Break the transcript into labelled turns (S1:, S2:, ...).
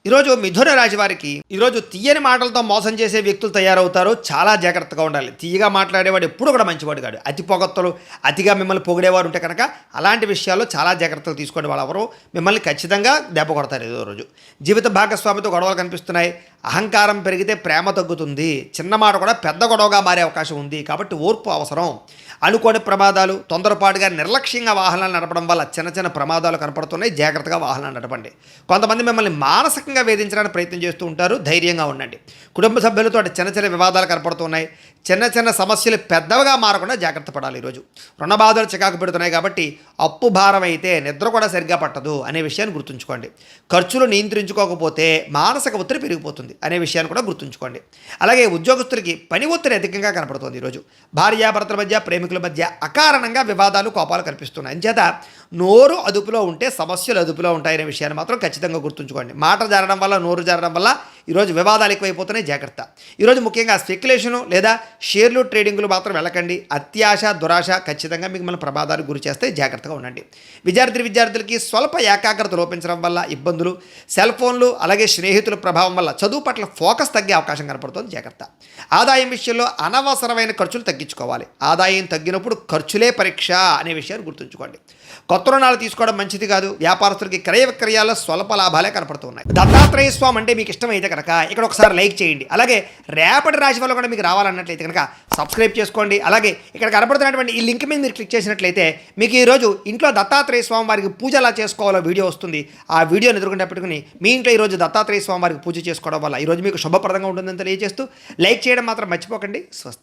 S1: ఈరోజు మిథున రాశి వారికి ఈరోజు తీయని మాటలతో మోసం చేసే వ్యక్తులు తయారవుతారు. చాలా జాగ్రత్తగా ఉండాలి. తీయగా మాట్లాడేవాడు ఎప్పుడు కూడా మంచివాడు కాడు. అతి పొగత్తలు, అతిగా మిమ్మల్ని పొగిడేవారు ఉంటే కనుక అలాంటి విషయాల్లో చాలా జాగ్రత్తలు తీసుకోండి. వాళ్ళు ఎవరు మిమ్మల్ని ఖచ్చితంగా దెబ్బ కొడతారు ఏదో రోజు. జీవిత భాగస్వామితో గొడవలు కనిపిస్తున్నాయి. అహంకారం పెరిగితే ప్రేమ తగ్గుతుంది. చిన్న మాట కూడా పెద్ద గొడవగా మారే అవకాశం ఉంది. కాబట్టి ఓర్పు అవసరం. అనుకోని ప్రమాదాలు, తొందరపాటుగా నిర్లక్ష్యంగా వాహనాలు నడపడం వల్ల చిన్న చిన్న ప్రమాదాలు కనపడుతున్నాయి. జాగ్రత్తగా వాహనాలు నడపండి. కొంతమంది మిమ్మల్ని మానసికంగా వేధించడానికి ప్రయత్నం చేస్తూ ఉంటారు. ధైర్యంగా ఉండండి. కుటుంబ సభ్యులతో చిన్న చిన్న వివాదాలు కనపడుతున్నాయి. చిన్న చిన్న సమస్యలు పెద్దవిగా మారకుండా జాగ్రత్త పడాలి. ఈరోజు రుణ బాధలు చికాకు పెడుతున్నాయి కాబట్టి అప్పు భారం అయితే నిద్ర కూడా సరిగ్గా పట్టదు అనే విషయాన్ని గుర్తుంచుకోండి. ఖర్చులు నియంత్రించుకోకపోతే మానసిక ఒత్తిడి పెరిగిపోతుంది అనే విషయాన్ని కూడా గుర్తుంచుకోండి. అలాగే ఉద్యోగస్తులకి పని ఒత్తిడి అధికంగా కనపడుతుంది. ఈరోజు భార్యాభర్తల మధ్య, ప్రేమికుల మధ్య అకారణంగా వివాదాలు, కోపాలు కనిపిస్తున్నాయి. అంచేత నోరు అదుపులో ఉంటే సమస్యలు అదుపులో ఉంటాయనే విషయాన్ని మాత్రం ఖచ్చితంగా గుర్తుంచుకోండి. మాట జారడం వల్ల, నోరు జారడం వల్ల ఈరోజు వివాదాలు ఎక్కువైపోతున్నాయి. జాగ్రత్త. ఈరోజు ముఖ్యంగా స్పెక్యులేషను లేదా షేర్లు, ట్రేడింగ్లు మాత్రం వెళ్ళకండి. అత్యాశ, దురాశ ఖచ్చితంగా మీకు మన ప్రమాదాలకు గురి చేస్తే జాగ్రత్తగా ఉండండి. విద్యార్థులకి స్వల్ప ఏకాగ్రత లోపించడం వల్ల ఇబ్బందులు, సెల్ ఫోన్లు అలాగే స్నేహితుల ప్రభావం వల్ల చదువు పట్ల ఫోకస్ తగ్గే అవకాశం కనపడుతుంది. జాగ్రత్త. ఆదాయం విషయంలో అనవసరమైన ఖర్చులు తగ్గించుకోవాలి. ఆదాయం తగ్గినప్పుడు ఖర్చులే పరీక్ష అనే విషయాన్ని గుర్తుంచుకోండి. కొత్త రుణాలు తీసుకోవడం మంచిది కాదు. వ్యాపారస్తులకి క్రయ విక్రయాల్లో స్వల్ప లాభాలే కనపడుతున్నాయి. దత్తాత్రేయ స్వామి అంటే మీకు ఇష్టమైతే కనుక ఇక్కడ ఒకసారి లైక్ చేయండి. అలాగే రేపటి రాశి వల్ల కూడా మీకు రావాలన్నట్లయితే కనుక సబ్స్క్రైబ్ చేసుకోండి. అలాగే ఇక్కడ కనపడుతున్నటువంటి ఈ లింక్ మీద మీరు క్లిక్ చేసినట్లయితే మీకు ఈరోజు ఇంట్లో దత్తాత్రేయ స్వామి వారికి పూజ ఎలా చేసుకోవాలో వీడియో వస్తుంది. ఆ వీడియోని ఎదురుకుండా పెట్టుకుని మీ ఇంట్లో ఈరోజు దత్తాత్రేయ స్వామి వారికి పూజ చేసుకోవడం వల్ల ఈరోజు మీకు శుభప్రదంగా ఉంటుందని తెలియజేస్తూ లైక్ చేయడం మాత్రం మర్చిపోకండి. స్వస్తి.